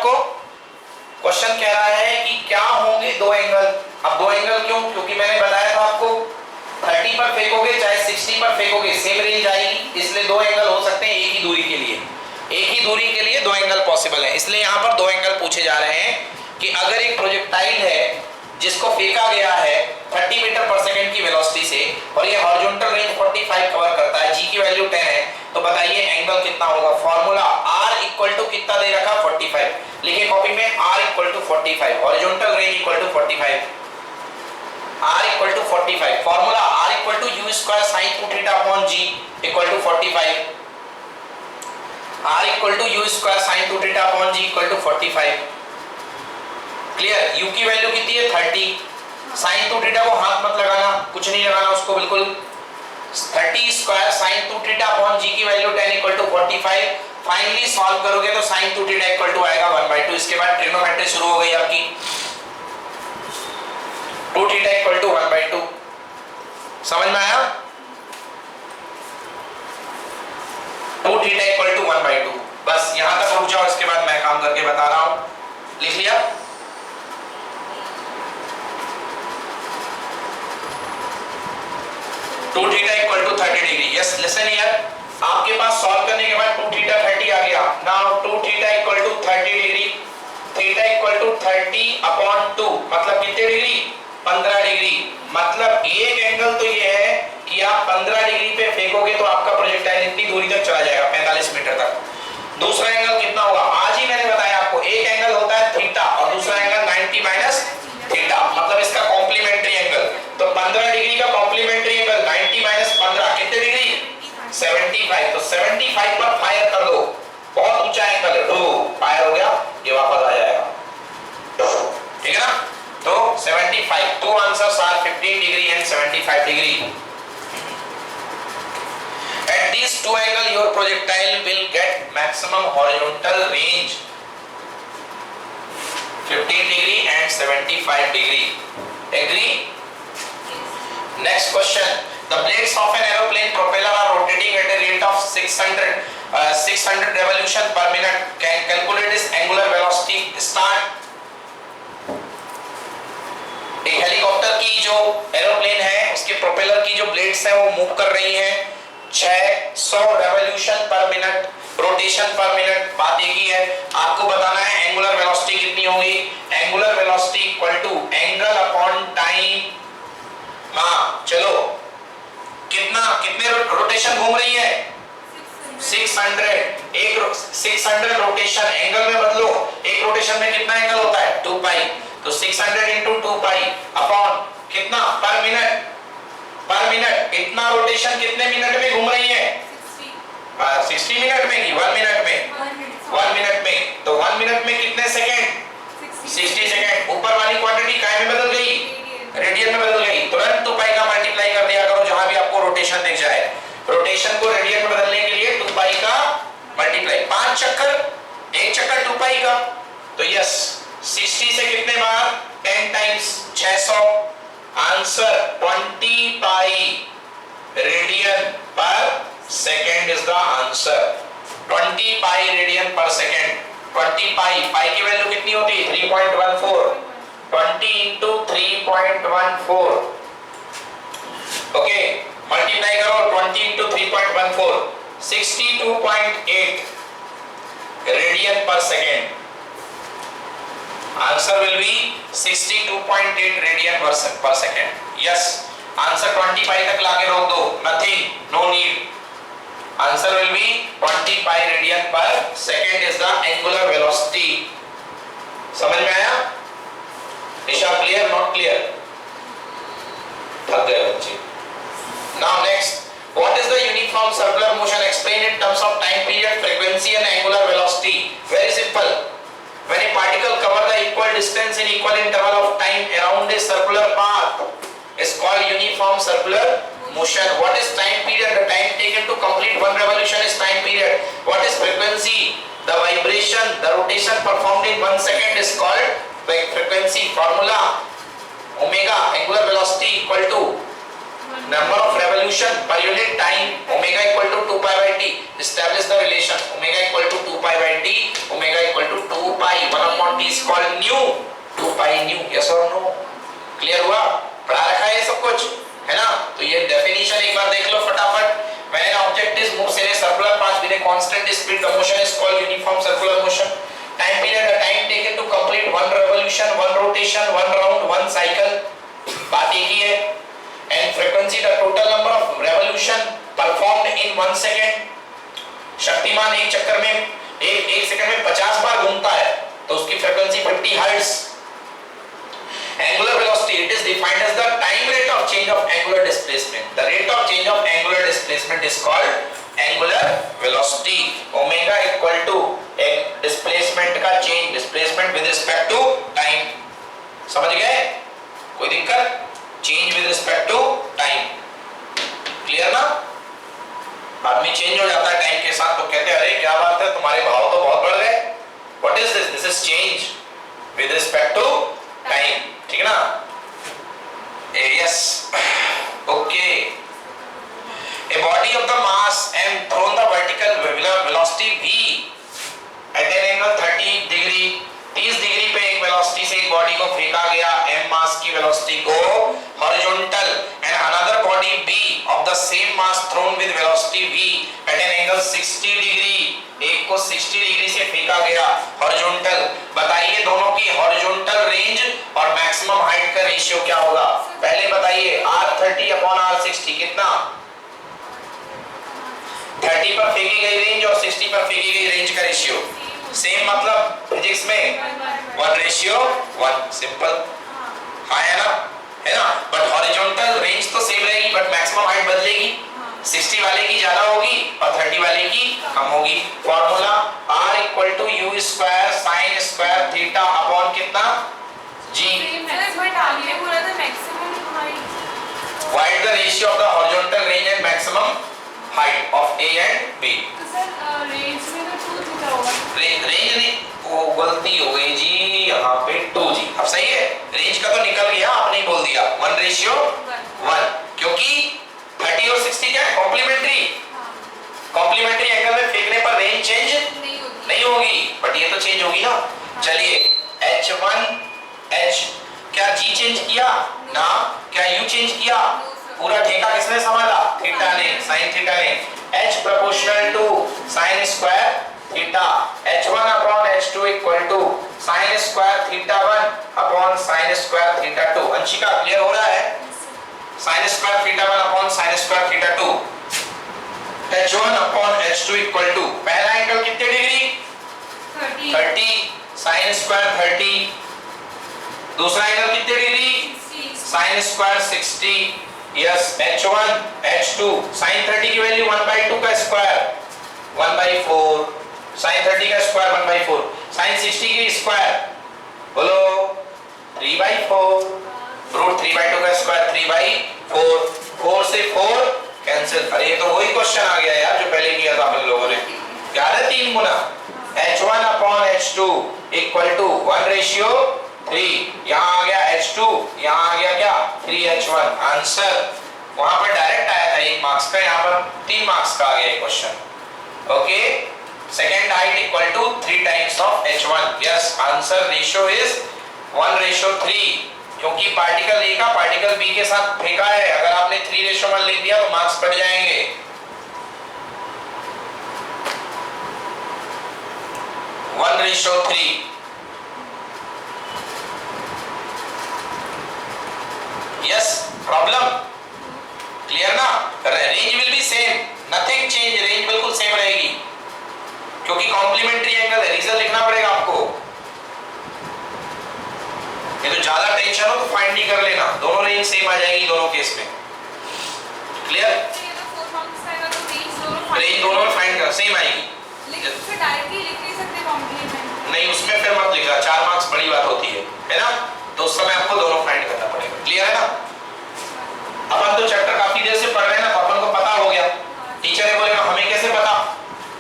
आपको? क्वेश्चन कह रहा है कि क्या होंगे दो एंगल। अब दो एंगल क्यों? क्योंकि मैंने बताया था आपको 30 पर फेंकोगे चाहे 60 पर फेंकोगे सेम रेंज आएगी, इसलिए दो एंगल हो सकते हैं एक ही दूरी के लिए। एक ही दूरी के लिए दो एंगल पॉसिबल है, इसलिए यहाँ पर दो एंगल पूछे जा रहे हैं कि अगर एक प्रोजेक्टाइल है जिसको फेंका गया है 30 मीटर पर सेकंड की वेलोसिटी से और ये हॉरिजॉन्टल रेंज 45 कवर करता है, जी की वैल्यू 10 है, तो बताइए एंगल कितना होगा। फॉर्मूला R इक्वल टू कितना दे रखा 45, लिखिए कॉपी में R equal to 45, horizontal range equal to 45, R equal to 45, formula R equal to u square sin 2 theta upon g equal to 45, R equal to u square sin 2 theta upon g equal to 45। Clear? u की value कितनी है 30, sin 2 theta को हाथ मत लगाना, कुछ नहीं लगाना उसको बिल्कुल। 30 square sin 2 theta upon g की value 10 equal to 45। Finally solve करोगे तो sin 2 थीटा इक्वल टू आएगा 1/2। इसके बाद ट्रिग्नोमेट्री शुरू हो गई आपकी। 2 थीटा इक्वल टू 1/2। समझ में आया? 2 थीटा इक्वल टू 1/2। बस यहां तक रुक जाओ, इसके बाद मैं काम करके बता रहा हूं। लिख लिया? Two theta equal to 30 degree. Yes listen here, आपके पास सॉल्व करने के बाद 2 थीटा 30 आ गया। Now 2 theta equal to 30 degree, theta equal to 30 upon 2 मतलब कितने डिग्री? 15 डिग्री। मतलब एक एंगल तो ये है कि आप 15 डिग्री पे फेंकोगे तो आपका प्रोजेक्टाइल इतनी दूरी तक चला जाएगा 45 मीटर तक। दूसरा एंगल कितना होगा? आज ही मैंने बताया आपको, एक एंगल होता है थीटा और दूसरा एंगल 90 माइनस थीटा, मतलब इसका कॉम्प्लीमेंट्री एंगल। तो 15 डिग्री का कॉम्प्लीमेंट्री एंगल 90 माइनस 15 कितने डिग्री? 75। तो 75 पर फायर कर दो, बहुत ऊंचा एंगल है, तो फायर हो गया, ये वापस आ जाएगा। ठीक है ना? तो 75, two answers are 15 degree and 75 degree. At these two angles, your projectile will get maximum horizontal range 15 degree and 75 degree. Agree? Next question. The blades of an aeroplane propeller are rotating at a rate of 600 revolution per minute. Can calculate its angular velocity. Start. एक helicopter की जो aeroplane है उसके propeller की जो blades हैं वो move कर रही हैं 600 रेवोल्यूशन पर मिनट, रोटेशन पर मिनट। बात एक ही है, आपको बताना है एंगुलर वेलोसिटी कितनी होगी। Angular velocity equal to angle upon time. हाँ चलो, कितने रोटेशन घूम रही है? 600। एक 600 रोटेशन एंगल में बदलो, एक रोटेशन में कितना एंगल होता है? 2 पाई। तो 600 इंटू 2 पाई अपॉन कितना पर मिनट? पर मिनट इतना रोटेशन कितने मिनट में घूम रही है? 60 मिनट में कि 1 मिनट में? 1 मिनट में। तो 1 मिनट में कितने सेकंड? 60 सेकंड। ऊपर वाली क्वांटिटी काय में बदल गई? रेडियन में बदल गई। तुरंत 2 पाई का मल्टीप्लाई कर दिया करो जहां भी आपको रोटेशन दिख जाए। रोटेशन को रेडियन में बदलने के लिए 2 पाई का मल्टीप्लाई। 5 चक्कर, एक चक्कर 2 पाई का। तो यस 60 से कितने बार? 10 टाइम्स 600। आंसर 20 पाई रेडियन पर second is the answer. 20 pi radian पर सेकेंड। 20 पाई की वैल्यू कितनी होती है? 3.14। 20 इंटू 3.14। ओके, मल्टीप्लाई करो 20 इंटू 3.14, 62.8 रेडियन पर second. Answer will be 62.8 radian per second. Yes, answer 20 pi तक लाके रोक दो, nothing, no need. Answer will be 20 pi radian per second is the angular velocity. समझ में आया? निशा clear, not clear? थक गए बच्चे। Now next, what is the uniform circular motion? Explain in terms of time period, frequency and angular velocity. Very simple. When a particle covers the equal distance in equal interval of time around a circular path is called uniform circular motion. What is time period? The time taken to complete one revolution is time period. What is frequency? The vibration, the rotation performed in 1 second is called frequency. Formula: omega, angular velocity equal to number of revolution per unit time, omega equal to 2 pi by t. Establish the relation omega equal to 2 pi by t, omega equal to 2 pi 1 is called nu, 2 pi nu. Yes or no? Clear हुआ? पढ़ा रखा है सब कुछ, है ना? तो ये डेफिनेशन एक बार देख लो फटाफट. When an object is moves in a circular path with a constant speed, the motion is called uniform circular motion. Time period, the time taken to complete one revolution, one rotation, one round, one cycle. बात एक ही है. And frequency, the total number of revolution performed in 1 second. Shaktimaan एक चक्कर में एक second में 50 बार घूमता है, तो उसकी frequency 50 hertz. Angular velocity, it is defined as the time rate of change of angular displacement. The rate of change of angular displacement is called angular velocity. Omega equal to displacement का change, displacement with respect to time. समझ गए? कोई दिक्कत? Change with respect to time. Clear ना? आदमी change हो जाता है टाइम के साथ, तो कहते हैं अरे क्या बात है, तुम्हारे भाव तो बहुत बढ़ गए. What is this? This is change with respect to time. ठीक है ना? Yes. Okay. A body of the mass m thrown the vertical velocity v at an angle 30 degree, 30 degree पे एक वेलोसिटी से एक बॉडी को फेंका गया, m मास की वेलोसिटी को horizontal, and another body b of the same mass thrown with velocity v at an angle 60 degree, एक को 60 डिग्री से फेंका गया हॉरिजॉन्टल. बताइए दोनों की हॉरिजॉन्टल रेंज और मैक्सिमम हाइट का रेशियो क्या होगा? पहले बताइए r30 अपॉन r60 कितना? 30 पर फेंकी गई रेंज और 60 पर फेंकी गई रेंज का रेशियो सेम, मतलब फिजिक्स में 1:1. सिंपल. हाँ है ना? है ना? बट हॉरिजॉन्टल रेंज तो सेम रहेगी, बट मैक्सिमम हाइट बदलेगी. 60 वाले की ज्यादा होगी और 30 वाले की कम होगी. Formula r equal to u square sine square theta upon कितना g. Find the ratio of the horizontal range and maximum height of A and B. तो सर रेंज में तो 2 थीटा होगा. रेंज नहीं, वो गलती हो गई जी, यहाँ पे 2g. अब सही है, रेंज का तो निकल गया, आपने ही बोल दिया 1:1, क्योंकि 30 और 60 क्या है? कॉम्प्लीमेंट्री. कॉम्प्लीमेंट्री एंगल में फेंकने पर रेंज चेंज नहीं होगी, बट ये तो चेंज होगी ना. चलिए h1 h, क्या g चेंज किया ना? क्या u चेंज किया? पूरा ठेका किसने संभाला? थीटा ने, साइन थीटा ने. h proportional to sine square theta, h1 upon h2 equal to sine square theta 1 upon sine square theta 2. Anshika clear हो रहा है? Sine square theta 1 upon sine square theta 2. h1 upon h2 equal to पहला angle कितने degree? 30. Sine square 30. दूसरा angle कितने degree? Sine square 60. Yes. h1 h2 sine 30 की value 1/2 का square 1/4. Sign 30 का स्क्वायर 1/4. साइन 60 की स्क्वायर बोलो 3/4. रूट 3/2 का स्क्वायर 3/4. 4 से 4 कैंसिल. अरे ये तो वही क्वेश्चन आ गया यार जो पहले किया था अपन लोगों ने. क्या है 3 गुना? h1 upon h2 equal to 1:3. यहाँ आ गया h2, यहाँ आ गया क्या? 3h1. आंसर वहां पर डायरेक्ट आया था 1 मार्क्स का, यहाँ पर 3 मार्क्स का आ गया question. Okay. Second height equal to 3 times of h1. Yes. Answer ratio is 1:3, क्योंकि पार्टिकल A का पार्टिकल B के साथ फेंका है. अगर आपने 3:1 लिख दिया तो मार्क्स बढ़ जाएंगे. 1:3. Yes, problem clear ना? Range will be same, nothing change. Range बिल्कुल सेम रहेगी, क्योंकि कॉम्प्लीमेंट्री एंगल है. रीजन लिखना पड़ेगा आपको. ये तो ज्यादा टेंशन हो तो फाइंड नहीं कर लेना, दोनों रेंज सेम आ जाएगी दोनों केस में. क्लियर? रेंज दोनों में फाइंड कर सेम आएगी. लेकिन फिर डायरेक्टली लिख नहीं सकते कॉम्प्लीमेंट. नहीं, उसमें फिर मत लिखना, 4 मार्क्स बड़ी बात होती है ना? तो उस समय आपको दोनों फाइंड करना पड़ेगा. क्लियर है ना? अपन तो चैप्टर काफी देर से पढ़ रहे हैं ना, तो अपन को पता हो गया. टीचर ने बोलेगा हमें कैसे पता,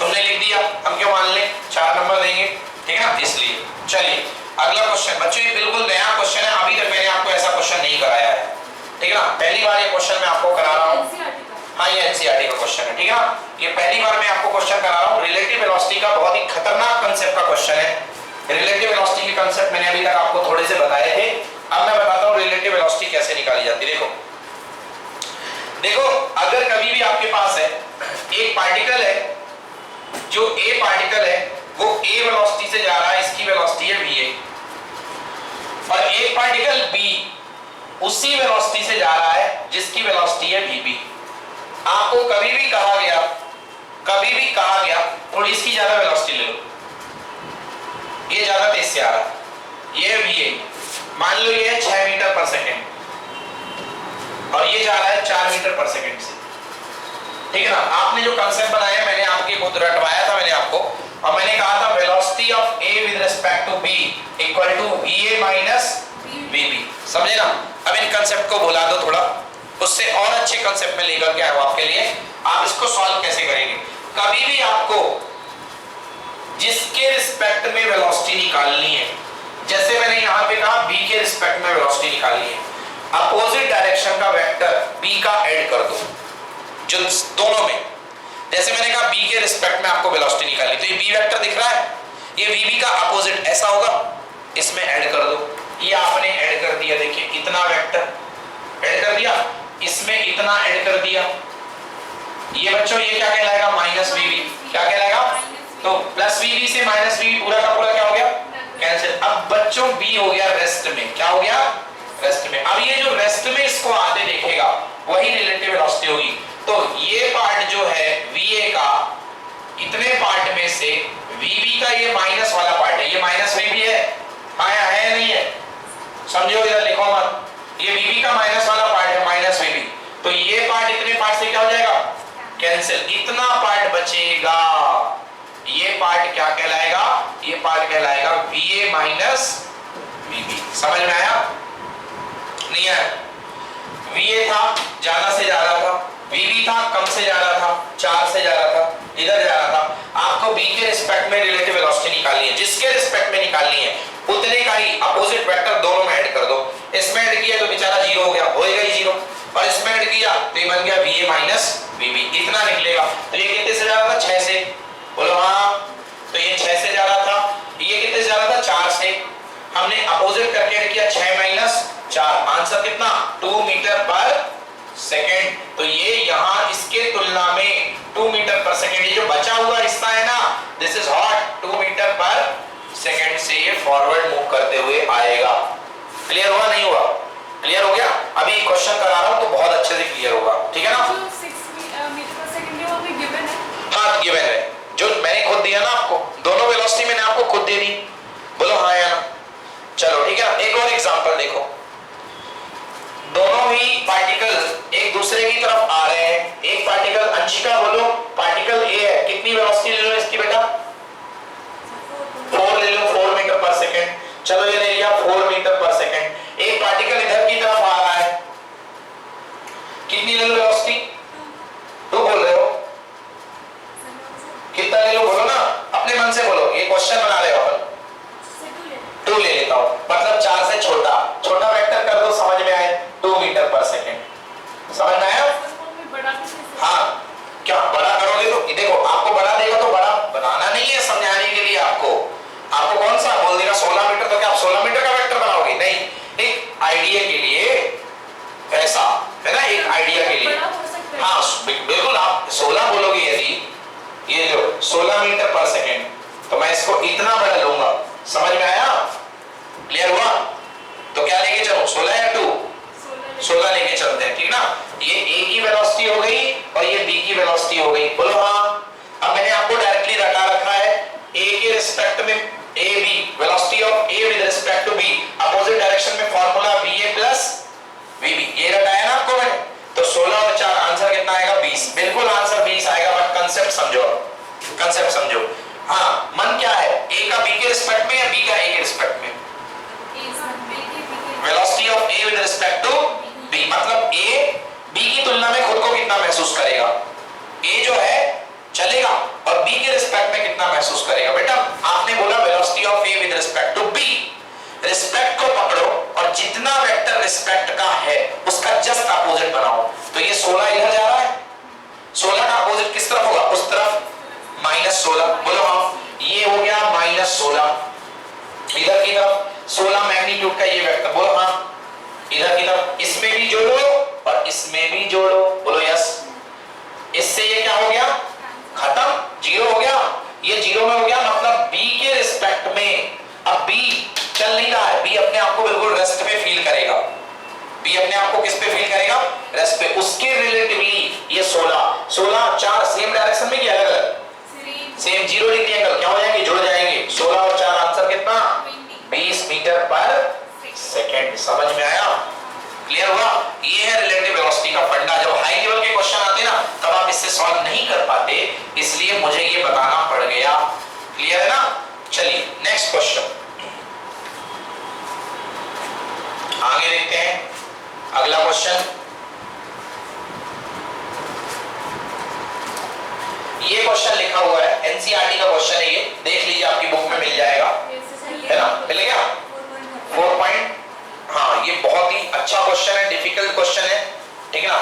तुमने लिख दिया, हम क्यों मान ले, 4 नंबर देंगे. ठीक है ना? इसलिए. चलिए अगला क्वेश्चन. बच्चों ये बिल्कुल नया क्वेश्चन है, अभी तक मैंने आपको ऐसा क्वेश्चन नहीं कराया है. ठीक है ना? पहली बार ये क्वेश्चन मैं आपको करा रहा हूँ. हाँ, ये एनसीईआरटी का क्वेश्चन है. ठीक है ना? ये पहली बार मैं आपको क्वेश्चन करा रहा हूँ. रिलेटिव वेलोसिटी का बहुत ही खतरनाक कांसेप्ट का क्वेश्चन है. रिलेटिव वेलोसिटी की कंसेप्ट मैंने अभी तक आपको थोड़े से बताए थे। अब मैं बताता हूँ रिलेटिव वेलोसिटी कैसे निकाली जाती है। देखो अगर कभी भी आपके पास है एक पार्टिकल है, जो ए पार्टिकल है वो ए वेलोसिटी से जा रहा है, इसकी वेलोसिटी है va, और एक पार्टिकल बी उसी वेलोसिटी से जा रहा है जिसकी वेलोसिटी है vb। आपको कभी भी कहा गया थोड़ी इसकी ज्यादा वेलोसिटी ले लो, ये ज्यादा तेज से आ रहा है, ये va, मान लो ये है 6 मीटर पर सेकेंड और ये जा रहा है 4 मीटर पर सेकेंड से, ठीक है ना। आपने जो कंसेप्ट बनाया मैंने आपके खुद रटवाया था मैंने आपको, और मैंने कहा था velocity of a with respect to b equal to va minus vb, समझे ना। अब इन कंसेप्ट को भुला दो थोड़ा, उससे और अच्छे कंसेप्ट में लेकर के आया आपके लिए। आप इसको सॉल्व कैसे करेंगे, कभी भी आपको जिसके रिस्पेक्ट में वेलोसिटी निकालनी है, जैसे मैंने यहां पे कहा b के रिस्पेक्ट में वेलोसिटी निकालनी है, अपोजिट डायरेक्शन का वेक्टर b का ऐड कर दो जो दोनों में, जैसे मैंने कहा b के रिस्पेक्ट में आपको वेलोसिटी निकालनी, तो ये b वेक्टर दिख रहा है, ये vb का अपोजिट ऐसा होगा, इसमें ऐड कर दो। ये आपने ऐड कर दिया, देखिए इतना वेक्टर ऐड कर दिया, इसमें इतना ऐड कर दिया, ये बच्चों ये क्या कहलाएगा माइनस vb, क्या कहलाएगा, तो प्लस vb से माइनस vb पूरा का पूरा क्या हो गया कैंसिल। अब बच्चों b हो गया रेस्ट में, क्या हो गया रेस्ट में। अब ये जो रेस्ट में इसको आते देखेगा वही रिलेटिव वेलोसिटी होगी। तो ये पार्ट जो है va का, इतने पार्ट में से vb का ये माइनस वाला पार्ट है, ये माइनस vb है, आया है नहीं है, समझो इधर लिखो मत, ये vb का माइनस वाला पार्ट है माइनस vb, तो ये पार्ट इतने पार्ट से क्या हो जाएगा कैंसिल, इतना पार्ट बचेगा, ये पार्ट क्या कहलाएगा, ये पार्ट कहलाएगा va माइनस vb। समझ में आया नहीं आया, va था ज्यादा से जा रहा था, vb था कम से जा रहा था, 4 से जा रहा था, इधर जा रहा था। आपको b के रिस्पेक्ट में रिलेटिव वेलोसिटी निकालनी है, जिसके रिस्पेक्ट में निकालनी है उतने का ही अपोजिट वेक्टर दोनों में ऐड कर दो। इसमें ऐड किया तो बेचारा जीरो हो गया, होएगा ही जीरो, और इसमें ऐड किया तो ये बन गया va माइनस vb, इतना निकलेगा। तो ये कितने से जा रहा था 6 से, बोलो हाँ, तो ये 6 से जा रहा था, ये कितने से जा रहा था 4 से, हमने अपोजिट करके ऐड किया 6 माइनस 4, आंसर कितना 2 मीटर पर सेकेंड। तो ये यहाँ इसके तुलना में 2 मीटर पर सेकेंड, ये जो बचा हुआ हिस्सा है ना, दिस इज हॉट 2 मीटर पर सेकेंड से ये फॉरवर्ड मूव करते हुए आएगा। क्लियर हुआ नहीं हुआ, क्लियर हो गया। अभी क्वेश्चन करा रहा हूँ तो बहुत अच्छे से क्लियर होगा, ठीक है ना। 6 मीटर पर सेकंड वो भी गिवन है, हाँ गिवन है, जो मैंने खुद दिया ना आपको, दोनों वेलोसिटी मैंने आपको खुद दे दी, बोलो हाँ या ना। चलो ठीक है, एक और एग्जांपल देखो, दोनों ही पार्टिकल एक दूसरे की तरफ आ रहे हैं, एक पार्टिकल अंशिका बोलो पार्टिकल ए है, कितनी वेलोसिटी ले लो इसकी बेटा 4 ले लो, 4 मीटर पर सेकेंड। चलो ये ले लिया 4 मीटर पर सेकेंड। एक पार्टिकल इधर की तरफ आ रहा है, कितनी ले लो वेलोसिटी 2 बोल रहे हो, कितना ले लो बोलो ना, अपने मन से बोलो, ये क्वेश्चन बना रहे हो अपन, 2 ले लेता हूं, मतलब 4 से छोटा, छोटा वेक्टर कर दो, समझ में आए 2 मीटर पर सेकेंड, समझ में आया। हाँ क्या बड़ा करोगे तो देखो आपको बड़ा देगा तो बड़ा बनाना नहीं है, समझाने के लिए आपको, आपको कौन सा बोल देगा 16 मीटर, तो क्या आप 16 मीटर का वेक्टर बनाओगे, नहीं, एक आइडिया के लिए ऐसा है ना, एक आइडिया के लिए। हाँ बिल्कुल, आप 16 बोलोगे, यदि ये जो 16 मीटर पर सेकेंड, तो मैं इसको इतना बड़ा लूंगा, समझ में आया, क्लियर हुआ। तो क्या लेके चलो 16 या 2, 16 लेके चलते हैं, ठीक ना। ये a की वेलोसिटी हो गई और ये b की वेलोसिटी हो गई, बोलो हाँ। अब मैंने आपको डायरेक्टली रटा रखा है, a के रिस्पेक्ट में a b, velocity of a with respect to b, opposite direction में फार्मूला va प्लस vb, ये रटाया ना आपको मैंने। तो 16 और 4 आंसर कितना आएगा 20, बिल्कुल आंसर 20 आएगा, बट कंसेप्ट समझो, कंसेप्ट समझो। हाँ मन क्या है, a का b के रिस्पेक्ट में या b का a के रिस्पेक्ट में, velocity of a with respect to b, मतलब a b की तुलना में खुद को कितना महसूस करेगा, a जो है चलेगा और b के रिस्पेक्ट में कितना महसूस करेगा। बेटा आपने बोला velocity of a with respect to b, respect को पकड़ो और जितना वेक्टर रिस्पेक्ट का है उसका जस्ट अपोजिट बनाओ। तो ये 16 इधर जा रहा है, 16 का अपोजिट किस तरफ होगा, उस तरफ, -16, बोलो हाँ, ये हो गया -16, इधर की तरफ 16 मैग्नीट्यूड का ये वेक्टर, बोलो हाँ। इधर की तरफ इसमें भी जोड़ो और इसमें भी जोड़ो, बोलो यस। इससे ये क्या हो गया, खत्म, जीरो हो गया। ये जीरो में हो गया, मतलब बी के रिस्पेक्ट में अब बी चल नहीं रहा है, बी अपने आप को बिल्कुल रेस्ट पे फील करेगा। बी अपने आप को किस पे फील करेगा, रेस्ट पे। उसके रिलेटिवली ये 16 4 सेम डायरेक्शन में, क्या अलग अलग, सेम 0 डिग्री एंगल, क्या हो जाएंगे, जुड़ जाएंगे। 16 और 4 आंसर कितना, 20 मीटर पर सेकेंड। समझ में आया, क्लियर हुआ। ये है रिलेटिव वेलोसिटी का फंडा। जब हाई लेवल के क्वेश्चन आते ना तब आप इससे सॉल्व नहीं कर पाते, इसलिए मुझे ये बताना पड़ गया। क्लियर है ना। चलिए नेक्स्ट क्वेश्चन आगे देखते हैं। अगला क्वेश्चन, ये क्वेश्चन लिखा हुआ है, एनसीईआरटी का क्वेश्चन है, ये देख लीजिए, आपकी बुक में मिल जाएगा, है ना, मिल गया 4 पॉइंट। हाँ, ये बहुत ही अच्छा क्वेश्चन है, डिफिकल्ट क्वेश्चन है, ठीक है ना।